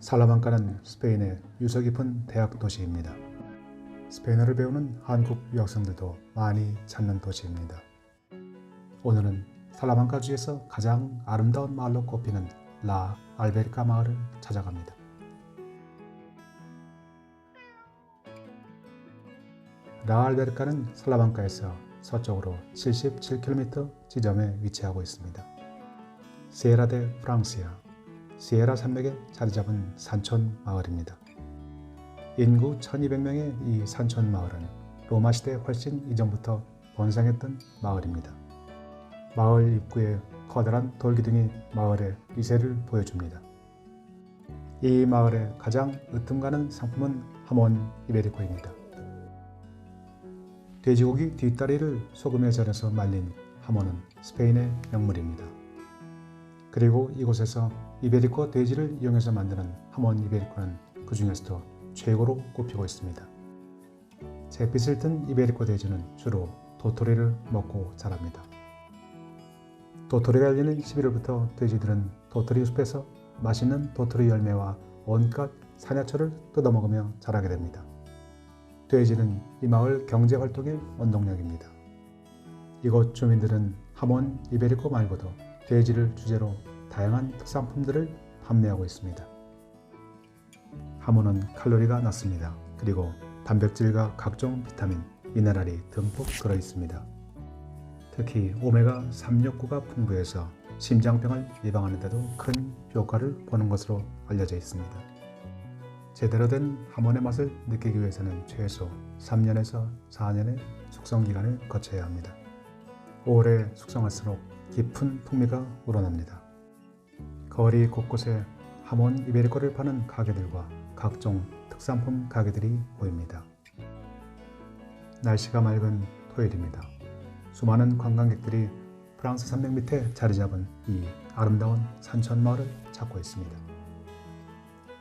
살라만카는 스페인의 유서 깊은 대학 도시입니다. 스페인어를 배우는 한국 유학생들도 많이 찾는 도시입니다. 오늘은 살라만카 주에서 가장 아름다운 마을로 꼽히는 라 알베리카 마을을 찾아갑니다. 라 알베리카는 살라만카에서 서쪽으로 77km 지점에 위치하고 있습니다. 시에라 데 프랑시아, 시에라 산맥에 자리잡은 산촌 마을입니다. 인구 1200명의 이 산촌 마을은 로마 시대 훨씬 이전부터 번성했던 마을입니다. 마을 입구에 커다란 돌기둥이 마을의 위세를 보여줍니다. 이 마을의 가장 으뜸가는 상품은 하몬 이베리코입니다. 돼지고기 뒷다리를 소금에 절여서 말린 하몬은 스페인의 명물입니다. 그리고 이곳에서 이베리코 돼지를 이용해서 만드는 하몬 이베리코는 그 중에서도 최고로 꼽히고 있습니다. 잿빛을 띤 이베리코 돼지는 주로 도토리를 먹고 자랍니다. 도토리가 열리는 11월부터 돼지들은 도토리 숲에서 맛있는 도토리 열매와 온갖 사냐초를 뜯어먹으며 자라게 됩니다. 돼지는 이 마을 경제활동의 원동력입니다. 이곳 주민들은 하몬 이베리코 말고도 돼지를 주제로 다양한 특산품들을 판매하고 있습니다. 하몬은 칼로리가 낮습니다. 그리고 단백질과 각종 비타민, 미네랄이 듬뿍 들어있습니다. 특히 오메가 369가 풍부해서 심장병을 예방하는 데도 큰 효과를 보는 것으로 알려져 있습니다. 제대로 된 하몬의 맛을 느끼기 위해서는 최소 3년에서 4년의 숙성기간을 거쳐야 합니다. 오래 숙성할수록 깊은 풍미가 우러납니다. 거리 곳곳에 하몬 이베리코를 파는 가게들과 각종 특산품 가게들이 보입니다. 날씨가 맑은 토요일입니다. 수많은 관광객들이 프랑스 산맥 밑에 자리 잡은 이 아름다운 산천 마을을 찾고 있습니다.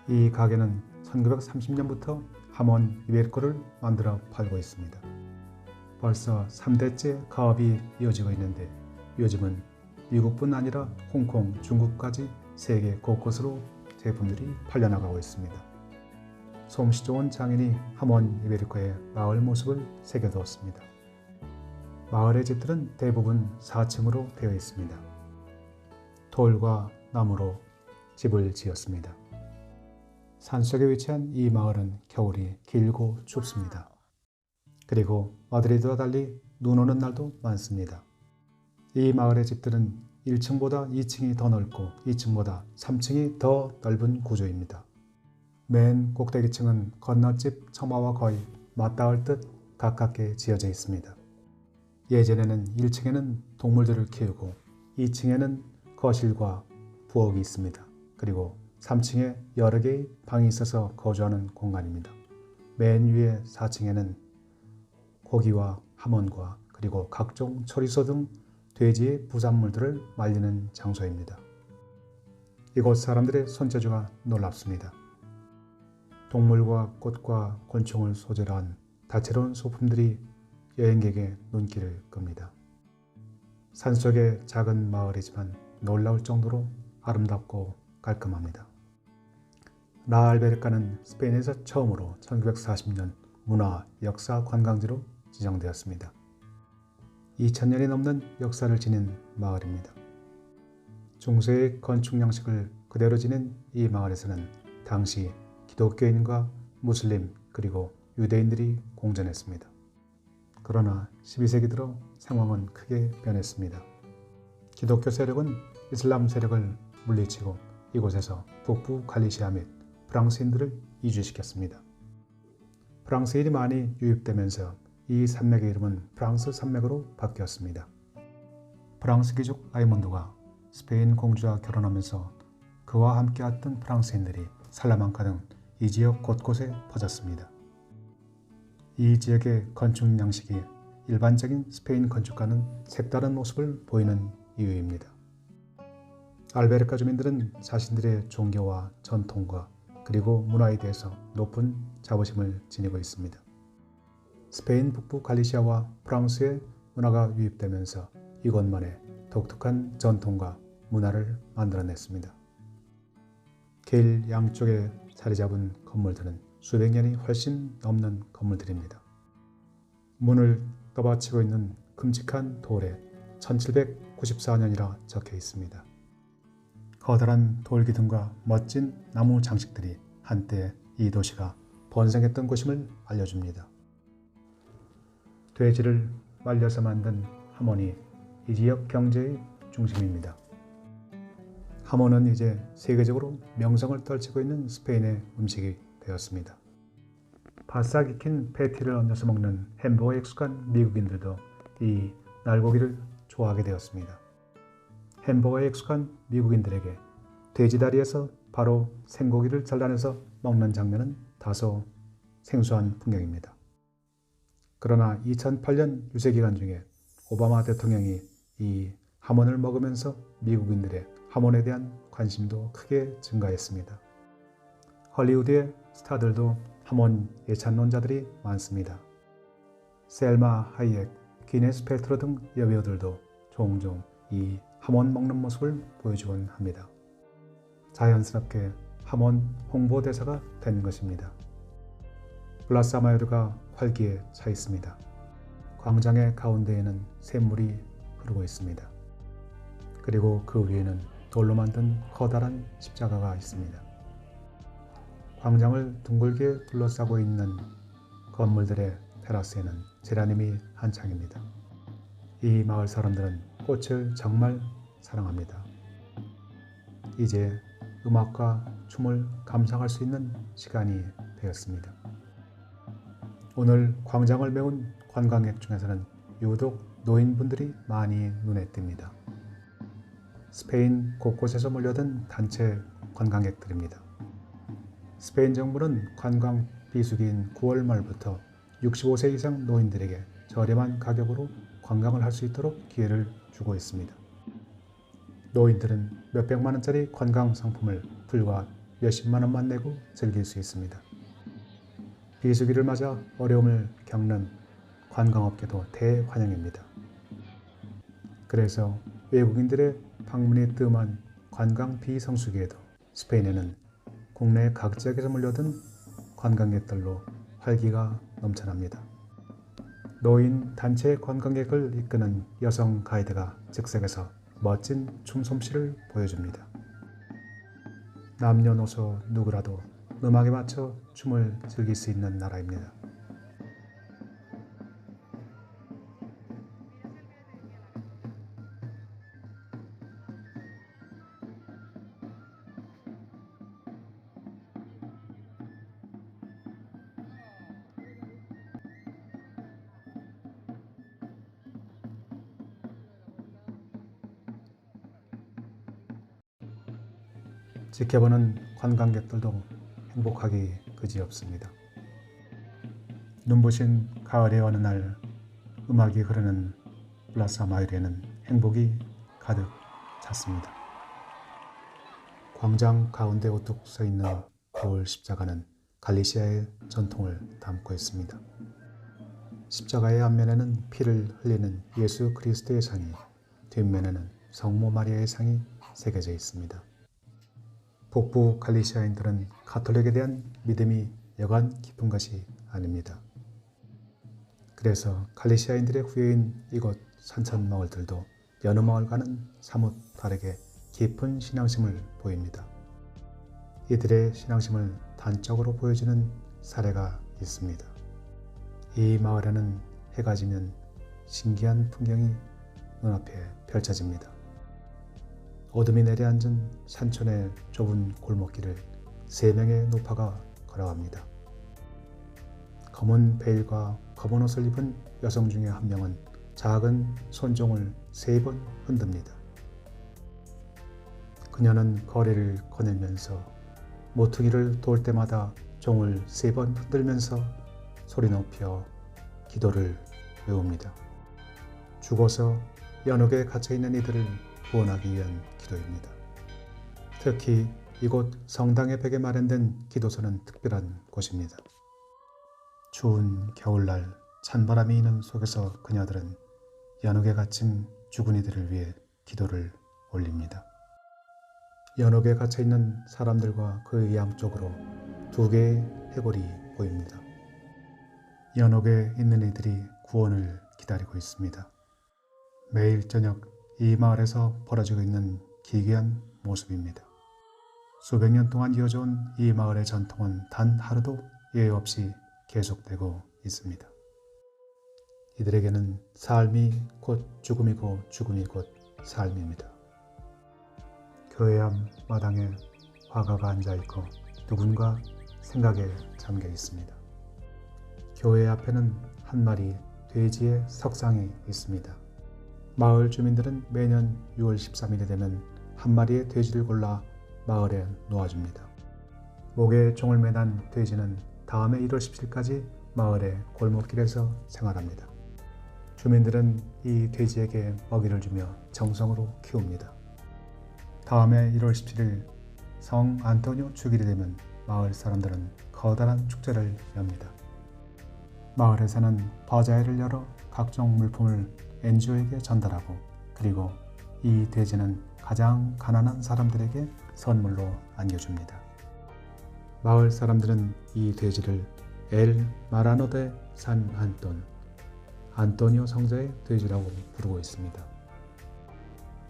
이 가게는 1930년부터 하몬 이베리코를 만들어 팔고 있습니다. 벌써 3대째 가업이 이어지고 있는데 요즘은 미국뿐 아니라 홍콩, 중국까지 세계 곳곳으로 제품들이 팔려나가고 있습니다. 솜씨 좋은 장인이 하몬 이베리코의 마을 모습을 새겨두었습니다. 마을의 집들은 대부분 4층으로 되어 있습니다. 돌과 나무로 집을 지었습니다. 산속에 위치한 이 마을은 겨울이 길고 춥습니다. 그리고 마드리드와 달리 눈 오는 날도 많습니다. 이 마을의 집들은 1층보다 2층이 더 넓고 2층보다 3층이 더 넓은 구조입니다. 맨 꼭대기층은 건너집 처마와 거의 맞닿을 듯 가깝게 지어져 있습니다. 예전에는 1층에는 동물들을 키우고 2층에는 거실과 부엌이 있습니다. 그리고 3층에 여러 개의 방이 있어서 거주하는 공간입니다. 맨 위에 4층에는 고기와 하몬과 그리고 각종 초리소 등 돼지의 부산물들을 말리는 장소입니다. 이곳 사람들의 손재주가 놀랍습니다. 동물과 꽃과 곤충을 소재로 한 다채로운 소품들이 여행객의 눈길을 끕니다. 산속의 작은 마을이지만 놀라울 정도로 아름답고 깔끔합니다. 라 알베리카는 스페인에서 처음으로 1940년 문화 역사 관광지로 지정되었습니다. 2000년이 넘는 역사를 지닌 마을입니다. 중세의 건축 양식을 그대로 지닌 이 마을에서는 당시 기독교인과 무슬림 그리고 유대인들이 공존했습니다. 그러나 12세기 들어 상황은 크게 변했습니다. 기독교 세력은 이슬람 세력을 물리치고 이곳에서 북부 갈리시아 및 프랑스인들을 이주시켰습니다. 프랑스인이 많이 유입되면서 이 산맥의 이름은 프랑스 산맥으로 바뀌었습니다. 프랑스 귀족 라이몬드가 스페인 공주와 결혼하면서 그와 함께 왔던 프랑스인들이 살라만카 등 이 지역 곳곳에 퍼졌습니다. 이 지역의 건축 양식이 일반적인 스페인 건축과는 색다른 모습을 보이는 이유입니다. 알베리카 주민들은 자신들의 종교와 전통과 그리고 문화에 대해서 높은 자부심을 지니고 있습니다. 스페인 북부 갈리시아와 프랑스의 문화가 유입되면서 이곳만의 독특한 전통과 문화를 만들어냈습니다. 길 양쪽에 자리 잡은 건물들은 수백 년이 훨씬 넘는 건물들입니다. 문을 떠받치고 있는 큼직한 돌에 1794년이라 적혀 있습니다. 커다란 돌기둥과 멋진 나무 장식들이 한때 이 도시가 번성했던 곳임을 알려줍니다. 돼지를 말려서 만든 하몬이 이 지역 경제의 중심입니다. 하몬은 이제 세계적으로 명성을 떨치고 있는 스페인의 음식이 되었습니다. 바싹 익힌 패티를 얹어서 먹는 햄버거에 익숙한 미국인들도 이 날고기를 좋아하게 되었습니다. 햄버거에 익숙한 미국인들에게 돼지다리에서 바로 생고기를 잘라내서 먹는 장면은 다소 생소한 풍경입니다. 그러나 2008년 유세기간 중에 오바마 대통령이 이 하몬을 먹으면서 미국인들의 하몬에 대한 관심도 크게 증가했습니다. 헐리우드의 스타들도 하몬 예찬론자들이 많습니다. 셀마 하이엑, 기네스 패트로 등 여배우들도 종종 이 하몬 먹는 모습을 보여주곤 합니다. 자연스럽게 하몬 홍보대사가 된 것입니다. 플라사 마요르가 활기에 차 있습니다. 광장의 가운데에는 샘물이 흐르고 있습니다. 그리고 그 위에는 돌로 만든 커다란 십자가가 있습니다. 광장을 둥글게 둘러싸고 있는 건물들의 테라스에는 제라늄이 한창입니다. 이 마을 사람들은 꽃을 정말 사랑합니다. 이제 음악과 춤을 감상할 수 있는 시간이 되었습니다. 오늘 광장을 메운 관광객 중에서는 유독 노인분들이 많이 눈에 띕니다. 스페인 곳곳에서 몰려든 단체 관광객들입니다. 스페인 정부는 관광 비수기인 9월 말부터 65세 이상 노인들에게 저렴한 가격으로 관광을 할 수 있도록 기회를 주고 있습니다. 노인들은 몇백만 원짜리 관광 상품을 불과 몇십만 원만 내고 즐길 수 있습니다. 비수기를 맞아 어려움을 겪는 관광업계도 대환영입니다. 그래서 외국인들의 방문이 뜸한 관광 비성수기에도 스페인에는 국내 각 지역에서 몰려든 관광객들로 활기가 넘쳐납니다. 노인 단체 관광객을 이끄는 여성 가이드가 즉석에서 멋진 춤 솜씨를 보여줍니다. 남녀노소 누구라도 음악에 맞춰 춤을 즐길 수 있는 나라입니다. 지켜보는 관광객들도 행복하기 그지없습니다. 눈부신 가을의 어느 날 음악이 흐르는 플라사 마요르에는 행복이 가득 찼습니다. 광장 가운데 우뚝 서 있는 돌 십자가는 갈리시아의 전통을 담고 있습니다. 십자가의 앞면에는 피를 흘리는 예수 그리스도의 상이, 뒷면에는 성모 마리아의 상이 새겨져 있습니다. 북부 갈리시아인들은 가톨릭에 대한 믿음이 여간 깊은 것이 아닙니다. 그래서 갈리시아인들의 후예인 이곳 산천 마을들도 여느 마을과는 사뭇 다르게 깊은 신앙심을 보입니다. 이들의 신앙심을 단적으로 보여주는 사례가 있습니다. 이 마을에는 해가 지면 신기한 풍경이 눈앞에 펼쳐집니다. 어둠이 내려앉은 산촌의 좁은 골목길을 3명의 노파가 걸어갑니다. 검은 베일과 검은 옷을 입은 여성 중에 한 명은 작은 손종을 3번 흔듭니다. 그녀는 거리를 거닐면서 모퉁이를 돌 때마다 종을 3번 흔들면서 소리 높여 기도를 외웁니다. 죽어서 연옥에 갇혀있는 이들을 구원하기 위한 기도입니다. 특히 이곳 성당의 벽에 마련된 기도소는 특별한 곳입니다. 추운 겨울날 찬바람이 이는 속에서 그녀들은 연옥에 갇힌 죽은 이들을 위해 기도를 올립니다. 연옥에 갇혀있는 사람들과 그 양쪽으로 두 개의 해골이 보입니다. 연옥에 있는 이들이 구원을 기다리고 있습니다. 매일 저녁 이 마을에서 벌어지고 있는 기괴한 모습입니다. 수백 년 동안 이어져온 이 마을의 전통은 단 하루도 예외 없이 계속되고 있습니다. 이들에게는 삶이 곧 죽음이고 죽음이 곧 삶입니다. 교회 앞 마당에 화가가 앉아있고 누군가 생각에 잠겨 있습니다. 교회 앞에는 한 마리 돼지의 석상이 있습니다. 마을 주민들은 매년 6월 13일이 되면 한 마리의 돼지를 골라 마을에 놓아줍니다. 목에 종을 매단 돼지는 다음해 1월 17일까지 마을의 골목길에서 생활합니다. 주민들은 이 돼지에게 먹이를 주며 정성으로 키웁니다. 다음해 1월 17일 성 안토니오 주길이 되면 마을 사람들은 커다란 축제를 엽니다. 마을에서는 바자회를 열어 각종 물품을 NGO에게 전달하고 그리고 이 돼지는 가장 가난한 사람들에게 선물로 안겨줍니다. 마을 사람들은 이 돼지를 엘 마라노 데 산 안토니오 성자의 돼지라고 부르고 있습니다.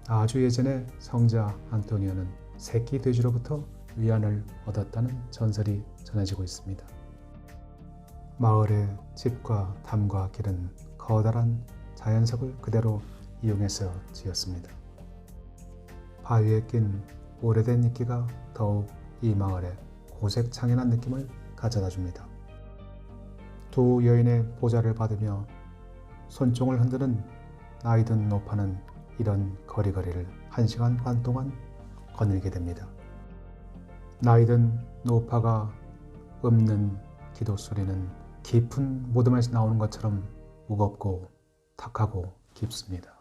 아주 예전에 성자 안토니오는 새끼 돼지로부터 위안을 얻었다는 전설이 전해지고 있습니다. 마을의 집과 담과 길은 커다란 자연석을 그대로 이용해서 지었습니다. 바위에 낀 오래된 이끼가 더욱 이 마을에 고색 창연한 느낌을 가져다 줍니다. 두 여인의 보좌를 받으며 손총을 흔드는 나이든 노파는 이런 거리거리를 1시간 반 동안 거닐게 됩니다. 나이든 노파가 읊는 기도 소리는 깊은 무덤에서 나오는 것처럼 무겁고 탁하고 깊습니다.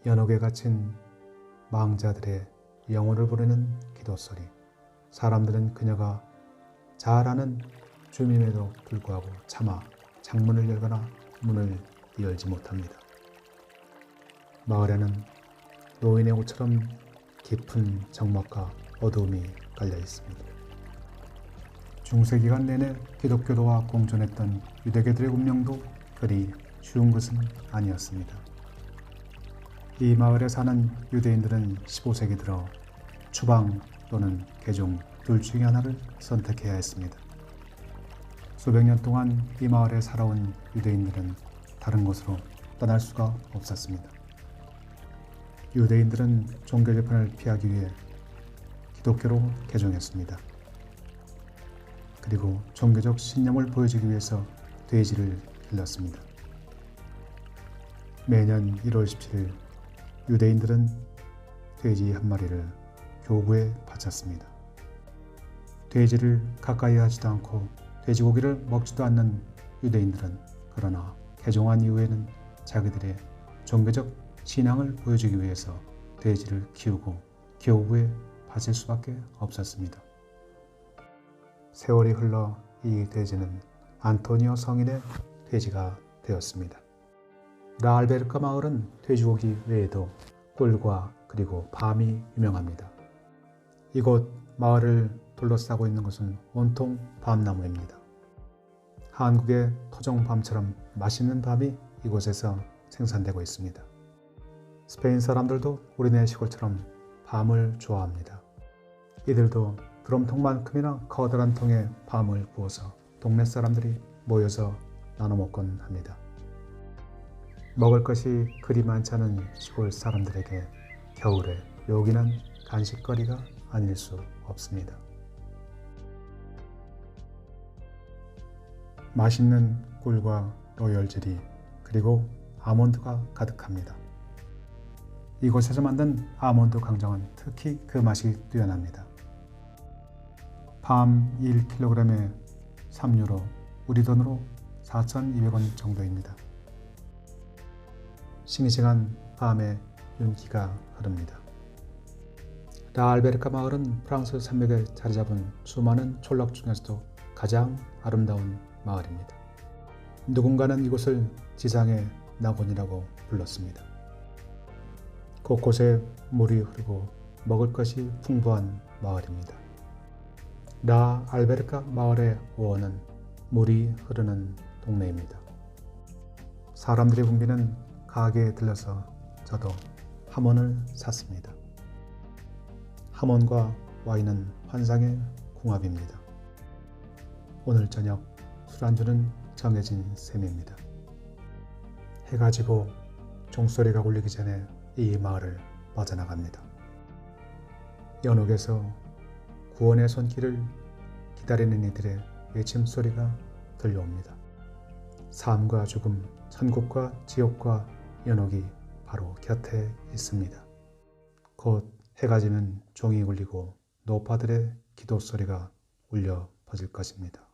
연옥에 갇힌 망자들의 영혼을 부르는 기도 소리. 사람들은 그녀가 잘 아는 주민에도 불구하고 차마 창문을 열거나 문을 열지 못합니다. 마을에는 노인의 옷처럼 깊은 적막과 어두움이 깔려 있습니다. 중세기간 내내 기독교도와 공존했던 유대교들의 운명도 그리 쉬운 것은 아니었습니다. 이 마을에 사는 유대인들은 15세기 들어 추방 또는 개종 둘 중에 하나를 선택해야 했습니다. 수백 년 동안 이 마을에 살아온 유대인들은 다른 곳으로 떠날 수가 없었습니다. 유대인들은 종교 재판을 피하기 위해 기독교로 개종했습니다. 그리고 종교적 신념을 보여주기 위해서 돼지를 길렀습니다. 매년 1월 17일 유대인들은 돼지 한 마리를 교구에 바쳤습니다. 돼지를 가까이 하지도 않고 돼지고기를 먹지도 않는 유대인들은 그러나 개종한 이후에는 자기들의 종교적 신앙을 보여주기 위해서 돼지를 키우고 교구에 바칠 수밖에 없었습니다. 세월이 흘러 이 돼지는 안토니오 성인의 돼지가 되었습니다. 라알베르카 마을은 돼지고기 외에도 꿀과 그리고 밤이 유명합니다. 이곳 마을을 둘러싸고 있는 것은 온통 밤나무입니다. 한국의 토종밤처럼 맛있는 밤이 이곳에서 생산되고 있습니다. 스페인 사람들도 우리네 시골처럼 밤을 좋아합니다. 이들도 드럼통만큼이나 커다란 통에 밤을 구워서 동네 사람들이 모여서 나눠 먹곤 합니다. 먹을 것이 그리 많지 않은 시골 사람들에게 겨울에 요긴한 간식거리가 아닐 수 없습니다. 맛있는 꿀과 로열젤리 그리고 아몬드가 가득합니다. 이곳에서 만든 아몬드 강정은 특히 그 맛이 뛰어납니다. 밤 1kg에 3유로, 우리 돈으로 4,200원 정도입니다. 싱싱한 밤에 윤기가 흐릅니다. 라알베르카 마을은 프랑스 산맥에 자리 잡은 수많은 촌락 중에서도 가장 아름다운 마을입니다. 누군가는 이곳을 지상의 낙원이라고 불렀습니다. 곳곳에 물이 흐르고 먹을 것이 풍부한 마을입니다. 라 알베르카 마을의 오어는 물이 흐르는 동네입니다. 사람들이 붐비는 가게에 들려서 저도 하몬을 샀습니다. 하몬과 와인은 환상의 궁합입니다. 오늘 저녁 술안주는 정해진 셈입니다. 해가 지고 종소리가 울리기 전에 이 마을을 빠져나갑니다. 연옥에서 구원의 손길을 기다리는 이들의 외침소리가 들려옵니다. 삶과 죽음, 천국과 지옥과 연옥이 바로 곁에 있습니다. 곧 해가 지면 종이 울리고 노파들의 기도 소리가 울려 퍼질 것입니다.